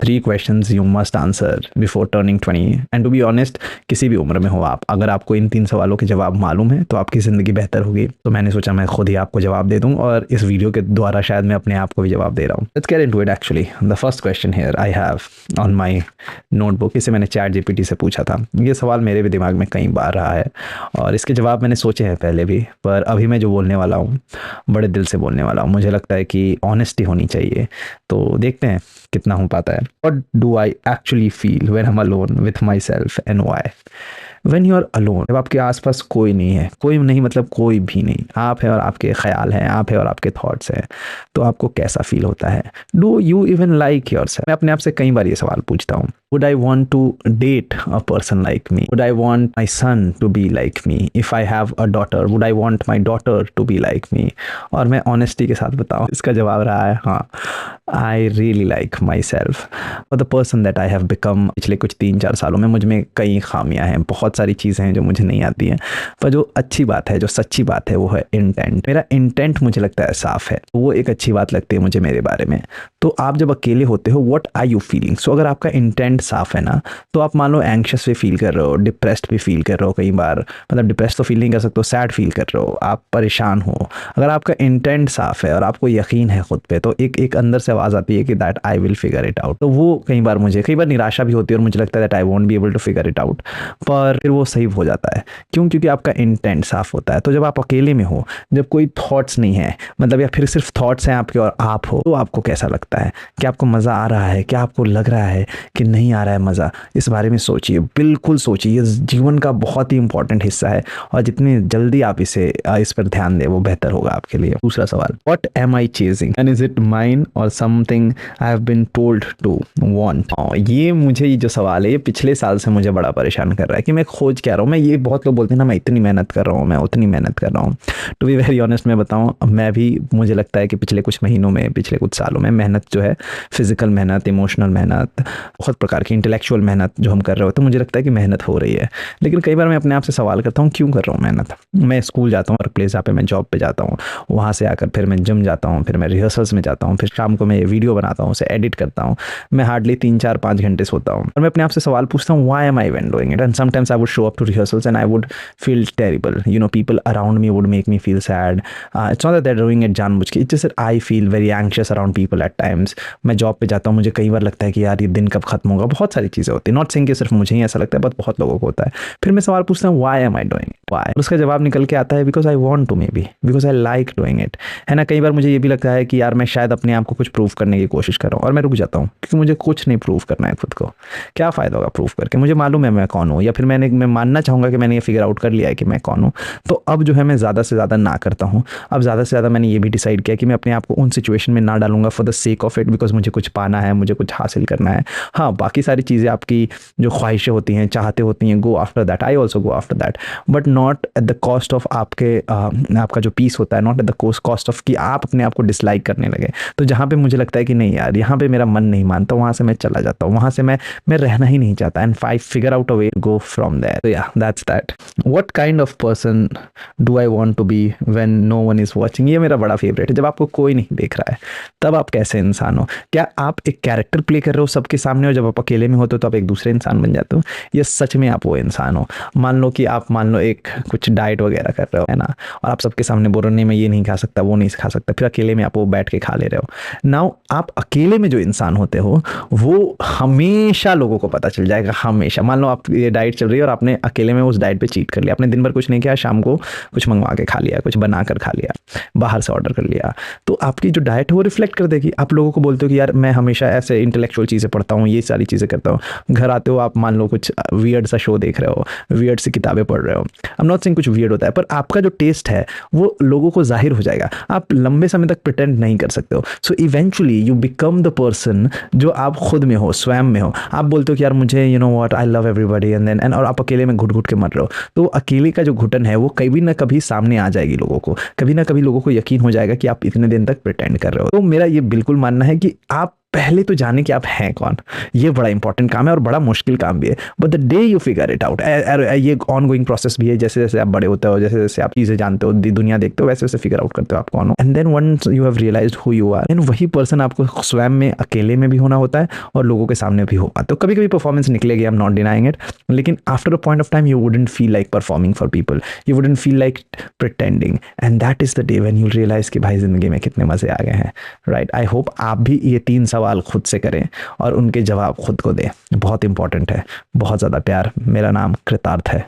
3 questions you must answer before turning 20। And to be honest, किसी भी उम्र में हो आप, अगर आपको इन 3 सवालों के जवाब मालूम है तो आपकी ज़िंदगी बेहतर होगी। तो मैंने सोचा मैं खुद ही आपको जवाब दे दूं, और इस वीडियो के द्वारा शायद मैं अपने आप को भी जवाब दे रहा हूँ। Let's get into it. Actually the first question here I have on my notebook, इसे मैंने चैट जीपीटी से पूछा था। ये सवाल मेरे भी दिमाग में कई बार रहा है और इसके जवाब मैंने सोचे हैं पहले भी, पर अभी मैं जो बोलने वाला हूँ बड़े दिल से बोलने वाला हूँ। मुझे लगता है कि ऑनेस्टी होनी चाहिए, तो देखते हैं कितना हो पाता है। What do I actually feel when I'm alone with myself and why? When you are alone, जब आपके आसपास कोई नहीं है, कोई नहीं मतलब कोई भी नहीं, आप है और आपके ख्याल हैं, आप है और आपके थॉट्स हैं, तो आपको कैसा फील होता है? Do you even like yourself? मैं अपने आप से कई बार ये सवाल पूछता हूँ। Would I want to date a person like me? Would I want my son to be like me? If I have a daughter, would I want my daughter to be like me? और मैं honesty के साथ बताऊँ, इसका जवाब रहा है हाँ। I really like myself और the person that I have become. पिछले कुछ 3-4 सालों में मुझ में कई खामियां हैं, बहुत सारी चीज़ें हैं जो मुझे नहीं आती हैं, पर जो अच्छी बात है, जो सच्ची बात है, वो है इंटेंट। मेरा इंटेंट मुझे लगता है साफ है, वो एक अच्छी बात लगती है मुझे मेरे बारे में। तो आप जब अकेले होते हो, व्हाट आर यू फीलिंग? सो अगर आपका इंटेंट साफ है ना, तो आप मान लो एंग्शियस भी फील कर रहे हो, डिप्रेस्ड भी फील कर रहे हो, कई बार मतलब डिप्रेस तो फील नहीं कर सकते हो, सैड फील कर रहे हो, आप परेशान हो, अगर आपका इंटेंट साफ है और आपको यकीन है खुद पे, तो एक अंदर से आवाज़ आती है कि that I will figure it out. तो वो कई बार निराशा भी होती है और मुझे लगता है that I won't be able to figure it out, पर फिर वो सही हो जाता है। क्यों? क्योंकि आपका इंटेंट साफ होता है। तो जब आप अकेले में हो, जब कोई थॉट्स नहीं है, मतलब या फिर सिर्फ थॉट्स हैं आपके और आप हो, तो आपको कैसा लगता है? क्या आपको मज़ा आ रहा है? क्या आपको लग रहा है कि नहीं आ रहा है मज़ा? इस बारे में सोचिए, बिल्कुल सोचिए। ये जीवन का बहुत ही इंपॉर्टेंट हिस्सा है और जितनी जल्दी आप इस पर ध्यान दें वो बेहतर होगा आपके लिए। दूसरा सवाल, what am I chasing and is it mine और something I have been told to want? ये मुझे ये जो सवाल है, ये पिछले साल से मुझे बड़ा परेशान कर रहा है कि मैं खोज क्या रहा हूँ। मैं ये बहुत लोग बोलते हैं ना, मैं इतनी मेहनत कर रहा हूँ, मैं उतनी मेहनत कर रहा हूँ। टू बी वेरी ऑनेस्ट मैं बताऊँ, मैं भी, मुझे लगता है कि पिछले कुछ महीनों में, पिछले कुछ सालों में मेहनत जो है, फिजिकल मेहनत, इमोशनल मेहनत, बहुत प्रकार की इंटेलेक्चुअल मेहनत जो हम कर रहे होते हैं, मुझे लगता है कि मेहनत हो रही है। लेकिन कई बार मैं अपने आप से सवाल करता हूँ, क्यों कर रहा हूँ मेहनत? मैं स्कूल जाता हूँ, वर्क प्लेस जहाँ पे मैं जॉब पे जाता हूँ, वहाँ से आकर फिर मैं जिम जाता हूँ, फिर मैं रिहर्सल्स में जाता हूँ, फिर शाम को मैं ये वीडियो बनाता हूँ, उसे एडिट करता हूँ, मैं हार्डली 3-4-5 घंटे सोता हूँ और मैं अपने आप से सवाल पूछता हूँ, why am I even doing it? And sometimes I would show up to rehearsals and I would feel terrible, you know, people around me would make me feel sad. It's not that they are doing it जानबूझ के, it's just I feel very anxious around people at times. मैं job पे जाता हूँ, मुझे कई बार लगता है कि यार ये दिन कब खत्म होगा, बहुत सारी चीज़ें होती हैं, नॉट सेइंग कि सिर्फ मुझे ही ऐसा लगता है, बट बहुत लोगों को होता है। फिर मैं सवाल पूछता हूँ, why am I doing it? Why? उसका जवाब निकल के आता है, because I want to, maybe because I like doing it, है ना। कई बार मुझे ये भी लगता है कि यार मैं शायद अपने आप को कुछ प्रूव करने की कोशिश कर रहा हूँ और मैं रुक जाता हूँ, क्योंकि मुझे कुछ नहीं प्रूव करना है खुद को। क्या फ़ायदा होगा प्रूव करके? मुझे मालूम है मैं कौन हूँ, या फिर मैं मानना चाहूँगा कि मैंने ये फिगर आउट कर लिया है कि मैं कौन हूँ। तो अब जो है मैं ज़्यादा से ज़्यादा ना करता हूँ। अब ज़्यादा से ज़्यादा मैंने ये भी डिसाइड किया कि मैं अपने आप को उन सिचुएशन में ना डालूंगा for the sake of it, because मुझे कुछ पाना है, मुझे कुछ हासिल करना है। हाँ, बाकी सारी चीज़ें आपकी जो ख्वाहिशें होती हैं, चाहते होती हैं, go after that, I also go after that, but not at the cost of आपका जो पीस होता है, not at the cost of कि आप अपने आप को डिसलाइक करने लगे। तो जहाँ पे मुझे लगता है कि नहीं यार, यहाँ पे मेरा मन नहीं मानता, वहाँ से मैं चला जाता हूँ, वहाँ से मैं रहना ही नहीं चाहता, and I figure out a way go from there. तो yeah that's that. What kind of person do I want to be when no one is watching? ये मेरा बड़ा फेवरेट है। जब आपको कोई नहीं देख रहा है, तब आप कैसे इंसान हो? क्या आप एक कैरेक्टर प्ले कर रहे हो सबके सामने, और जब आप अकेले में होते हो तो आप एक दूसरे इंसान बन जाते हो? ये सच में आप वो इंसान हो? मान लो एक कुछ डाइट वगैरह कर रहे हो, है ना, और आप सबके सामने बोल रहे हो नहीं मैं ये नहीं खा सकता, वो नहीं खा सकता, फिर अकेले में आप वो बैठ के खा ले रहे हो। नाउ आप अकेले में जो इंसान होते हो, वो हमेशा लोगों को पता चल जाएगा, हमेशा। मान लो आप ये डाइट चल रही है और आपने अकेले में उस डाइट पे चीट कर लिया, आपने दिन भर कुछ नहीं किया, शाम को कुछ मंगवा के खा लिया, कुछ बना कर खा लिया, बाहर से ऑर्डर कर लिया, तो आपकी जो डाइट है वो रिफ्लेक्ट कर देगी। आप लोगों को बोलते हो कि यार मैं हमेशा ऐसे इंटेलेक्चुअल चीज़ें पढ़ता हूँ, ये सारी चीज़ें करता हूँ, घर आते हो आप मान लो कुछ वियर्ड सा शो देख रहे हो, वियर्ड सी किताबें पढ़ रहे हो। आई एम नॉट सेइंग कुछ वियर्ड होता है, पर आपका जो टेस्ट है वो लोगों को जाहिर हो जाएगा, आप लंबे समय तक प्रिटेंड नहीं कर सकते हो। So eventually you become the person जो आप खुद में हो, स्वयं में हो। आप बोलते हो कि यार मुझे you know what, I love everybody, and और आप अकेले में घुट घुट के मर रहे हो। तो अकेले का जो घुटन है वो कभी ना कभी सामने आ जाएगी लोगों को, कभी ना कभी लोगों को यकीन हो जाएगा कि आप इतने दिन तक प्रिटेंड कर रहे हो। तो मेरा ये बिल्कुल मानना है कि आप पहले तो जाने कि आप हैं कौन। ये बड़ा इंपॉर्टेंट काम है और बड़ा मुश्किल काम भी है, but the day you figure it out, ये ऑन गोइंग प्रोसेस भी है। जैसे जैसे आप बड़े होते हो, जैसे जैसे आप चीज़ें जानते हो, दुनिया देखते हो, वैसे वैसे फिगर आउट करते हो आप कौन हो। And then once you have realised who you are, then वही पर्सन आपको स्वयं में अकेले में भी होना होता है और लोगों के सामने भी होगा। तो कभी कभी परफॉर्मेंस निकलेगी, I am not denying it, लेकिन after a point of time you wouldn't feel like performing for people, you wouldn't feel like pretending, and that is the day when you realize कि भाई जिंदगी में कितने मजे आ गए हैं। राइट, आई होप आप भी ये 3 सवाल खुद से करें और उनके जवाब खुद को दें। बहुत इंपॉर्टेंट है। बहुत ज़्यादा प्यार। मेरा नाम कृतार्थ है।